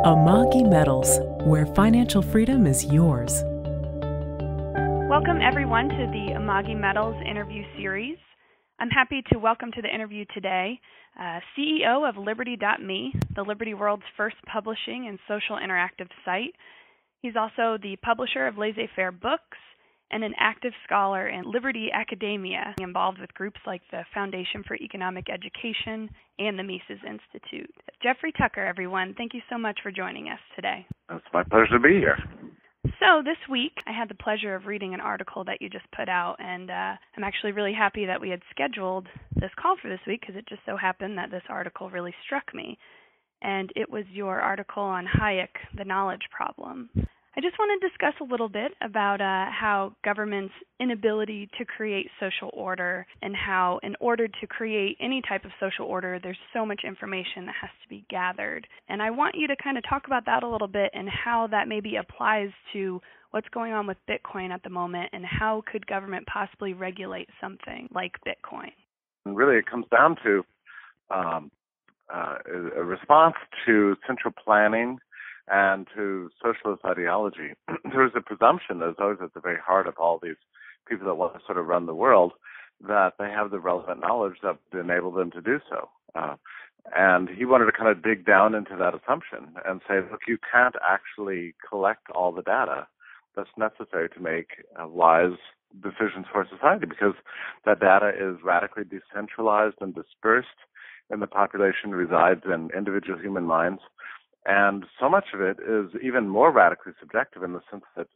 Amagi Metals, where financial freedom is yours. Welcome, everyone, to the Amagi Metals interview series. I'm happy to welcome to the interview today CEO of Liberty.me, the Liberty world's first publishing and social interactive site. He's also the publisher of Laissez, Faire books and an active scholar in Liberty academia, involved with groups like the Foundation for Economic Education and the Mises Institute. Jeffrey Tucker, everyone, thank you so much for joining us today. It's my pleasure to be here. So this week, I had the pleasure of reading an article that you just put out, and I'm actually really happy that we had scheduled this call for this week because it just so happened that this article really struck me. And it was your article on Hayek, The Knowledge Problem. I just want to discuss a little bit about how government's inability to create social order and how in order to create any type of social order, there's so much information that has to be gathered. And I want you to kind of talk about that a little bit and how that maybe applies to what's going on with Bitcoin at the moment and how could government possibly regulate something like Bitcoin. And really, it comes down to a response to central planning and to socialist ideology. There's a presumption that is always at the very heart of all these people that want to sort of run the world, that they have the relevant knowledge that would enable them to do so. And he wanted to kind of dig down into that assumption and say, look, you can't actually collect all the data that's necessary to make wise decisions for society because that data is radically decentralized and dispersed in the population, resides in individual human minds. And so much of it is even more radically subjective in the sense that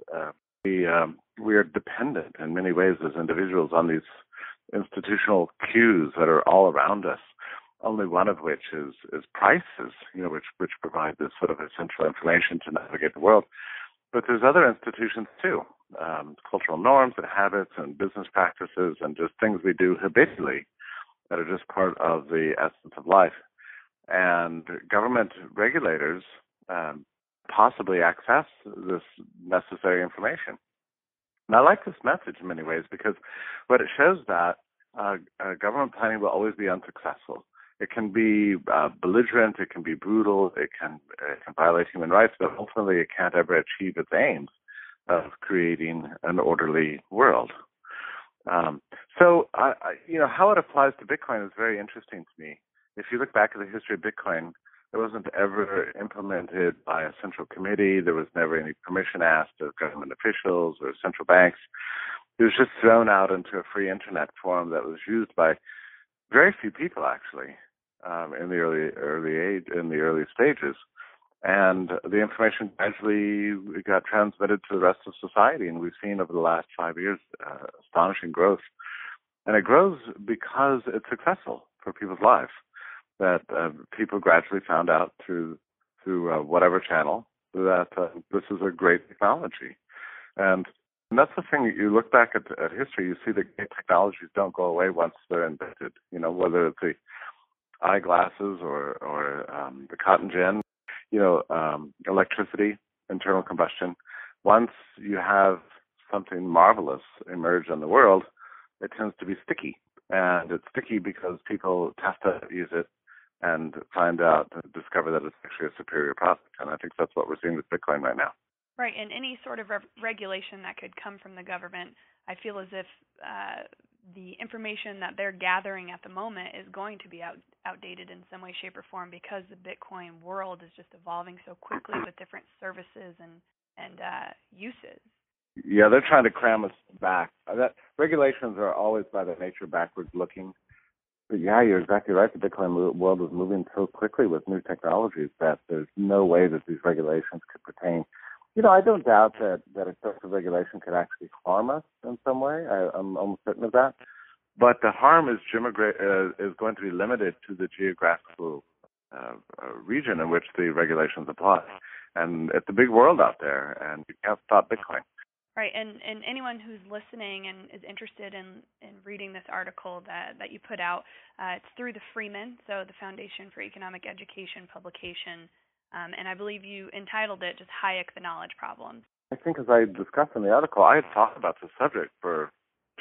we are dependent in many ways as individuals on these institutional cues that are all around us, only one of which is prices, which provide this sort of essential information to navigate the world. But there's other institutions too, cultural norms and habits and business practices and just things we do habitually that are just part of the essence of life. And government regulators possibly access this necessary information. And I like this message in many ways because what it shows that government planning will always be unsuccessful. It can be belligerent, it can be brutal, it can violate human rights, but ultimately it can't ever achieve its aims of creating an orderly world. So how it applies to Bitcoin is very interesting to me. If you look back at the history of Bitcoin, it wasn't ever implemented by a central committee. There was never any permission asked of government officials or central banks. It was just thrown out into a free internet forum that was used by very few people, actually, in the early stages. And the information gradually got transmitted to the rest of society, and we've seen over the last 5 years astonishing growth. And it grows because it's successful for people's lives. That people gradually found out through whatever channel that this is a great technology. And that's the thing. You look back at history, you see that great technologies don't go away once they're invented. Whether it's the eyeglasses or the cotton gin, electricity, internal combustion. Once you have something marvelous emerge in the world, it tends to be sticky. And it's sticky because people test it, use it, and discover that it's actually a superior product. And I think that's what we're seeing with Bitcoin right now. Right, and any sort of regulation that could come from the government, I feel as if the information that they're gathering at the moment is going to be outdated in some way, shape, or form because the Bitcoin world is just evolving so quickly with different services and uses. Yeah, they're trying to cram us back. Regulations are always by their nature backwards looking. But yeah, you're exactly right. The Bitcoin world is moving so quickly with new technologies that there's no way that these regulations could pertain. I don't doubt that a social regulation could actually harm us in some way. I'm almost certain of that. But the harm is going to be limited to the geographical region in which the regulations apply. And it's a big world out there, and you can't stop Bitcoin. Right, and anyone who's listening and is interested in reading this article that you put out, it's through the Freeman, so the Foundation for Economic Education publication, and I believe you entitled it just Hayek, The Knowledge Problem. I think as I discussed in the article, I had talked about this subject for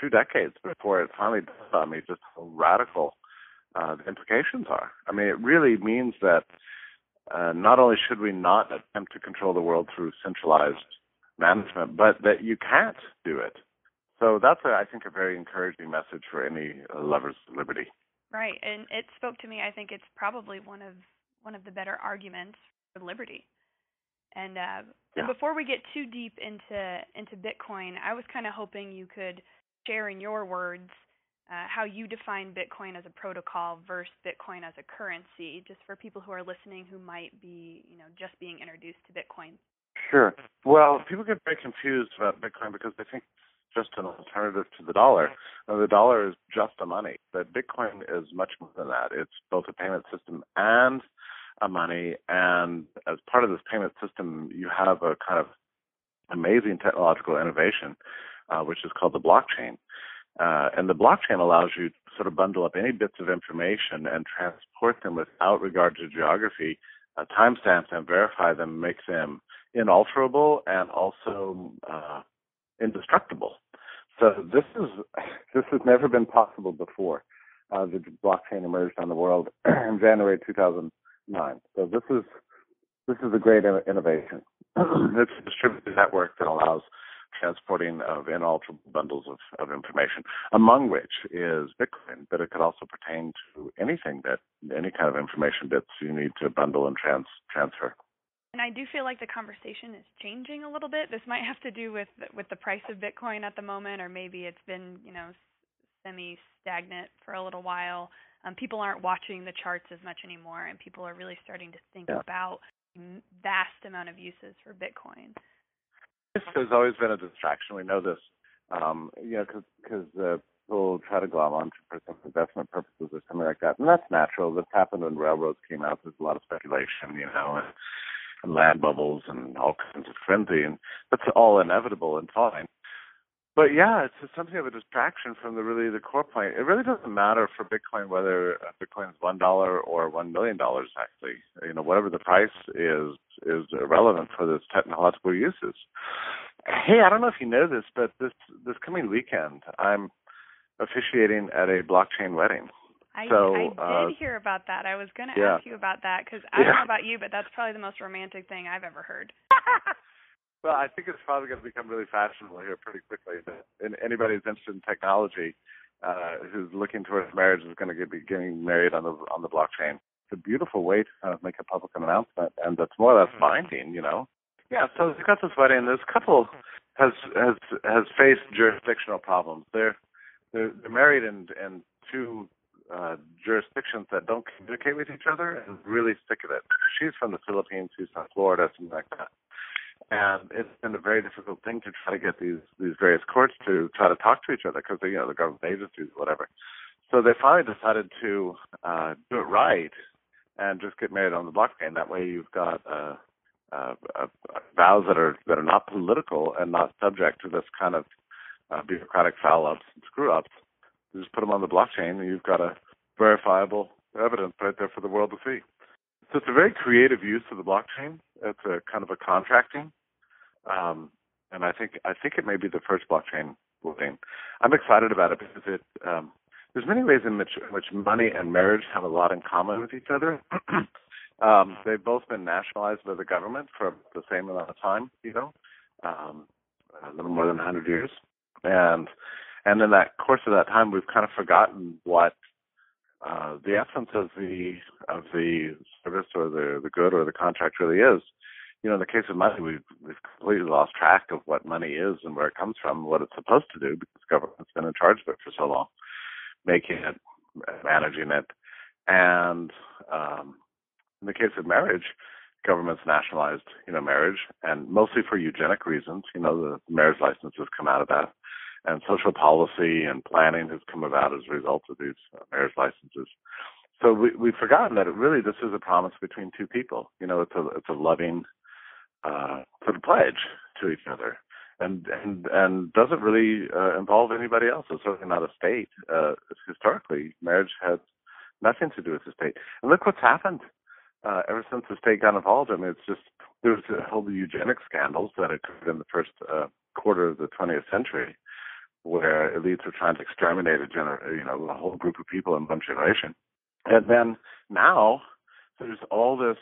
2 decades before it finally dawned on me just how radical the implications are. I mean, it really means that not only should we not attempt to control the world through centralized management, but that you can't do it. So that's, I think, a very encouraging message for any lovers of liberty. Right, and it spoke to me. I think it's probably one of the better arguments for liberty. And so before we get too deep into Bitcoin, I was kind of hoping you could share in your words how you define Bitcoin as a protocol versus Bitcoin as a currency, just for people who are listening who might be, just being introduced to Bitcoin. Sure. Well, people get very confused about Bitcoin because they think it's just an alternative to the dollar. Now, the dollar is just a money, but Bitcoin is much more than that. It's both a payment system and a money, and as part of this payment system, you have a kind of amazing technological innovation, which is called the blockchain. And the blockchain allows you to sort of bundle up any bits of information and transport them without regard to geography, timestamp them, verify them, make them inalterable and also indestructible. So this has never been possible before. The blockchain emerged on the world in January 2009. So this is a great innovation. It's a distributed network that allows transporting of inalterable bundles of information, among which is Bitcoin, but it could also pertain to anything any kind of information bits you need to bundle and transfer. And I do feel like the conversation is changing a little bit. This might have to do with the price of Bitcoin at the moment, or maybe it's been, semi-stagnant for a little while. People aren't watching the charts as much anymore, and people are really starting to think about vast amount of uses for Bitcoin. This has always been a distraction. We know this, because people try to glom onto for some investment purposes or something like that, and that's natural. This happened when railroads came out. There's a lot of speculation, and land bubbles and all kinds of frenzy, and that's all inevitable and fine. But yeah, it's something of a distraction from the core point. It really doesn't matter for Bitcoin whether Bitcoin is $1 or $1 million. Actually, whatever the price is irrelevant for this technological uses. Hey, I don't know if you know this, but this coming weekend, I'm officiating at a blockchain wedding. I did hear about that. I was going to ask you about that because I don't know about you, but that's probably the most romantic thing I've ever heard. Well, I think it's probably going to become really fashionable here pretty quickly. And anybody who's interested in technology, who's looking towards marriage, is going to be getting married on the blockchain. It's a beautiful way to make a public announcement, and that's more or less binding, Yeah, so we've got this wedding. This couple has faced jurisdictional problems. They're married in two jurisdictions that don't communicate with each other and really sick of it. She's from the Philippines, he's from Florida, something like that. And it's been a very difficult thing to try to get these various courts to try to talk to each other because the government agencies, whatever. So they finally decided to do it right and just get married on the blockchain. That way, you've got vows that are not political and not subject to this kind of bureaucratic foul ups and screw ups. You just put them on the blockchain, and you've got a verifiable evidence right there for the world to see. So it's a very creative use of the blockchain. It's a kind of a contracting, and I think it may be the first blockchain wedding. I'm excited about it because there's many ways in which money and marriage have a lot in common with each other. They've both been nationalized by the government for the same amount of time, a little more than 100 years, and in that course of that time, we've kind of forgotten what the essence of the service or the good or the contract really is. In the case of money, we've completely lost track of what money is and where it comes from, what it's supposed to do, because the government's been in charge of it for so long, making it, managing it. And in the case of marriage, government's nationalized, marriage, and mostly for eugenic reasons. The marriage licenses come out of that. And social policy and planning has come about as a result of these marriage licenses. So we've forgotten that this is a promise between two people. It's a loving sort of pledge to each other, and doesn't really involve anybody else. It's certainly not a state. Historically, marriage has nothing to do with the state. And look what's happened ever since the state got involved. I mean, there was a whole eugenic scandals that occurred in the first quarter of the 20th century, where elites are trying to exterminate a whole group of people in one generation. And then now there's all this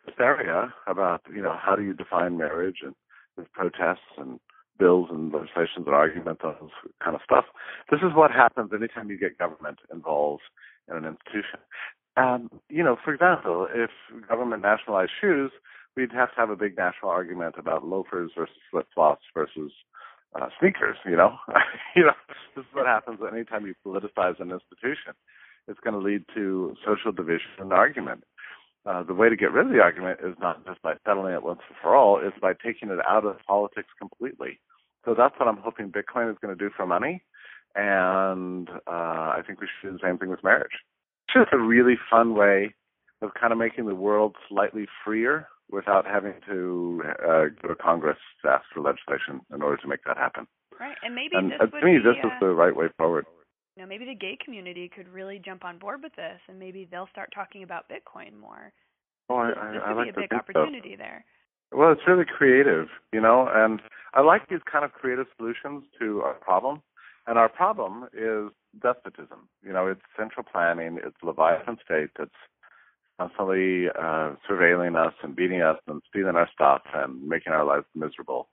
hysteria about, how do you define marriage, and there's protests and bills and legislations and arguments on this kind of stuff. This is what happens anytime you get government involved in an institution. For example, if government nationalized shoes, we'd have to have a big national argument about loafers versus flip-flops versus sneakers, This is what happens anytime you politicize an institution. It's going to lead to social division and argument. The way to get rid of the argument is not just by settling it once and for all, it's by taking it out of politics completely. So that's what I'm hoping Bitcoin is going to do for money, and I think we should do the same thing with marriage. It's just a really fun way of kind of making the world slightly freer without having to go to Congress to ask for legislation in order to make that happen. Right, and maybe this is the right way forward. Maybe the gay community could really jump on board with this, and maybe they'll start talking about Bitcoin more. This could like be a big opportunity there. Well, it's really creative, and I like these kind of creative solutions to our problem. And our problem is despotism. It's central planning, it's Leviathan state that's constantly surveilling us and beating us and stealing our stuff and making our lives miserable.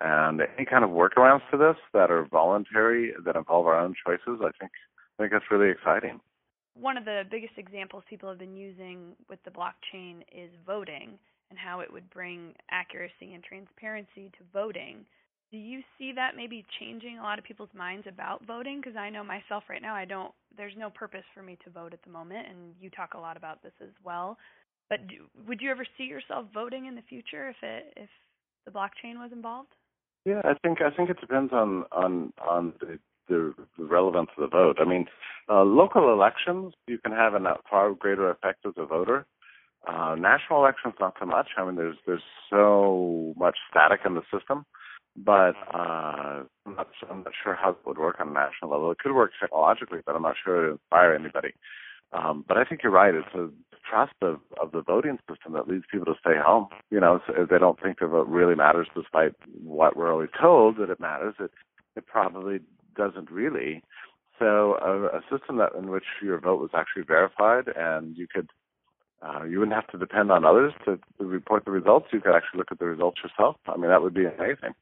And any kind of workarounds to this that are voluntary, that involve our own choices, I think that's really exciting. One of the biggest examples people have been using with the blockchain is voting and how it would bring accuracy and transparency to voting. Do you see that maybe changing a lot of people's minds about voting? Because I know myself right now, there's no purpose for me to vote at the moment, and you talk a lot about this as well. But would you ever see yourself voting in the future if the blockchain was involved? Yeah, I think it depends on the relevance of the vote. I mean, local elections, you can have a far greater effect as a voter. National elections, not so much. I mean, there's so much static in the system, but I'm not sure how it would work on a national level. It could work technologically, but I'm not sure it would inspire anybody. But I think you're right. It's the trust of the voting system that leads people to stay home. If they don't think their vote really matters, despite what we're always told that it matters. It probably doesn't really. So a system in which your vote was actually verified, and you wouldn't have to depend on others to report the results. You could actually look at the results yourself. I mean, that would be amazing.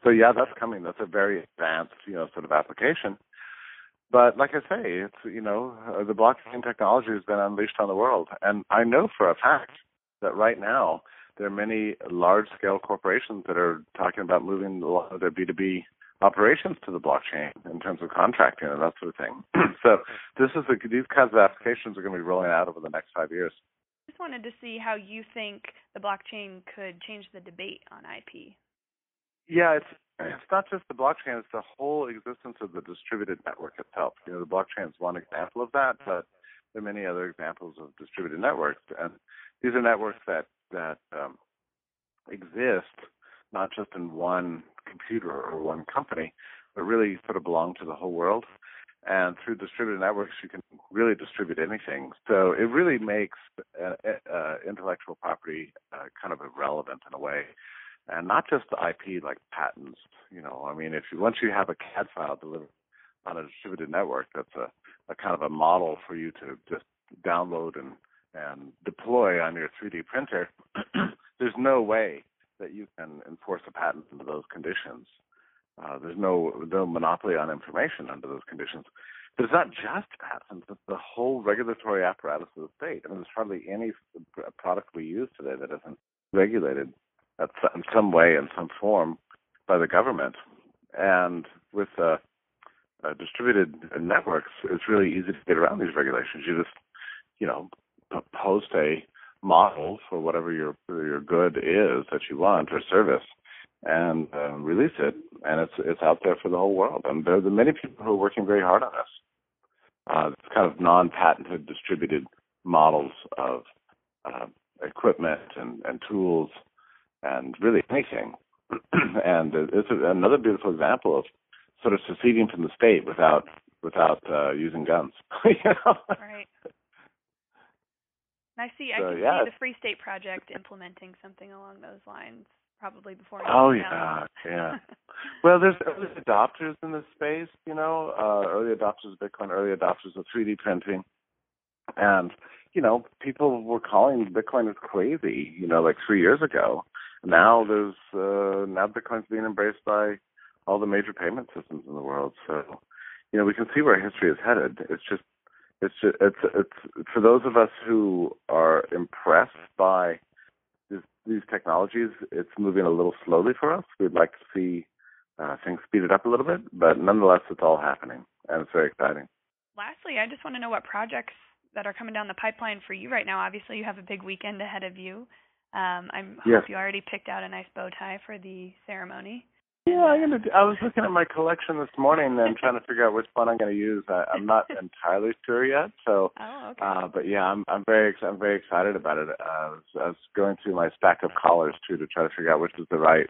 So yeah, that's coming. That's a very advanced, sort of application. But like I say, it's, the blockchain technology has been unleashed on the world. And I know for a fact that right now there are many large-scale corporations that are talking about moving a lot of their B2B operations to the blockchain in terms of contracting and that sort of thing. So these kinds of applications are going to be rolling out over the next 5 years. I just wanted to see how you think the blockchain could change the debate on IP. Yeah, it's not just the blockchain, it's the whole existence of the distributed network itself. The blockchain is one example of that, but there are many other examples of distributed networks. And these are networks that exist not just in one computer or one company, but really sort of belong to the whole world. And through distributed networks, you can really distribute anything. So it really makes intellectual property kind of irrelevant in a way. And not just the IP like patents. I mean, once you have a CAD file delivered on a distributed network, that's a kind of a model for you to just download and deploy on your 3D printer. There's no way that you can enforce a patent under those conditions. There's no monopoly on information under those conditions. But it's not just patents, it's the whole regulatory apparatus of the state. I mean, there's hardly any product we use today that isn't regulated in some way, in some form, by the government. And with distributed networks, it's really easy to get around these regulations. You just, post a model for whatever your good is that you want or service, and release it, and it's out there for the whole world. And there are many people who are working very hard on this. It's kind of non-patented distributed models of equipment and tools and really anything. And it's another beautiful example of sort of seceding from the state without using guns. Right. I see. I can see the Free State Project implementing something along those lines, probably before. Yeah. Well, there's early adopters in this space. Early adopters of Bitcoin, early adopters of 3D printing, and people were calling Bitcoin as crazy, like 3 years ago. Now now Bitcoin's being embraced by all the major payment systems in the world. So, we can see where history is headed. It's for those of us who are impressed by these technologies, it's moving a little slowly for us. We'd like to see things speeded up a little bit, but nonetheless, it's all happening, and it's very exciting. Lastly, I just want to know what projects that are coming down the pipeline for you right now. Obviously, you have a big weekend ahead of you. I hope you already picked out a nice bow tie for the ceremony. Yeah, I was looking at my collection this morning and trying to figure out which one I'm going to use. I'm not entirely sure yet. So, but yeah, I'm very excited about it. I was going through my stack of collars too to try to figure out which is the right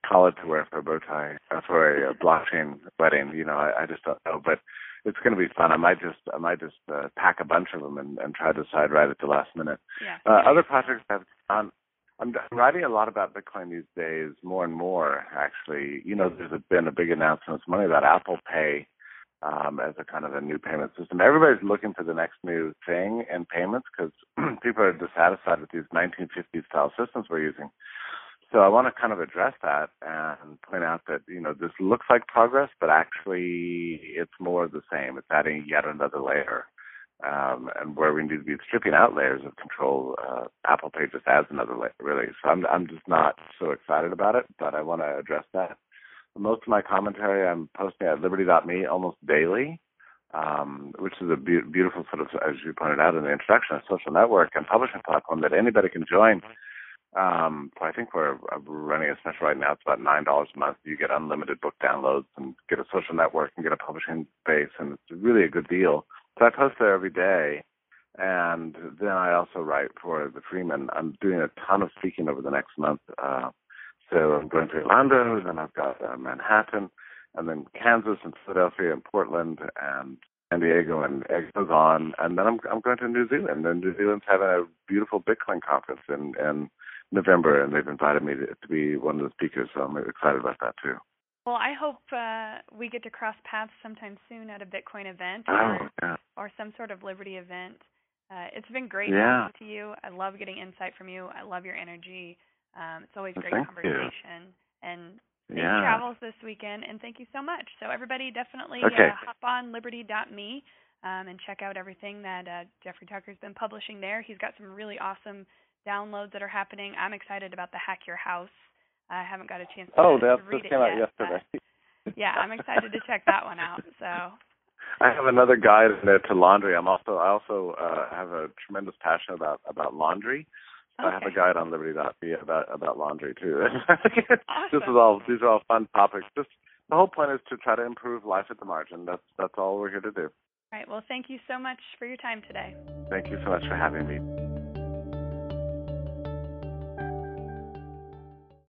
collar to wear for a bow tie for a blockchain wedding. I just don't know, but it's going to be fun. I might just pack a bunch of them and try to decide right at the last minute. Yeah. Other projects I've done. I'm writing a lot about Bitcoin these days, more and more, actually. There's been a big announcement this morning about Apple Pay as a kind of a new payment system. Everybody's looking for the next new thing in payments because people are dissatisfied with these 1950s-style systems we're using. So I want to kind of address that and point out that, this looks like progress, but actually it's more of the same. It's adding yet another layer. And where we need to be stripping out layers of control, Apple Pay just adds another layer, really. So I'm just not so excited about it, but I want to address that. Most of my commentary I'm posting at liberty.me almost daily, which is a beautiful sort of, as you pointed out in the introduction, a social network and publishing platform that anybody can join. So I think we're running a special right now. It's about $9 a month. You get unlimited book downloads and get a social network and get a publishing base, and it's really a good deal. So I post there every day, and then I also write for the Freeman. I'm doing a ton of speaking over the next month. So I'm going to Orlando, then I've got Manhattan, and then Kansas and Philadelphia and Portland and San Diego, and it goes on. And then I'm going to New Zealand, and New Zealand's having a beautiful Bitcoin conference in November, and they've invited me to be one of the speakers, so I'm excited about that too. Well, I hope we get to cross paths sometime soon at a Bitcoin event or some sort of Liberty event. It's been great talking to you. I love getting insight from you. I love your energy. It's always great conversation. And safe travels this weekend, and thank you so much. So everybody definitely hop on liberty.me and check out everything that Jeffrey Tucker's been publishing there. He's got some really awesome downloads that are happening. I'm excited about the Hack Your House. I haven't got a chance to read it came out yet. Yesterday. Yeah, I'm excited to check that one out. So I have another guide in there to laundry. I also have a tremendous passion about laundry. So I have a guide on liberty.me about laundry too. Awesome. These are all fun topics. Just the whole point is to try to improve life at the margin. That's all we're here to do. All right. Well, thank you so much for your time today. Thank you so much for having me.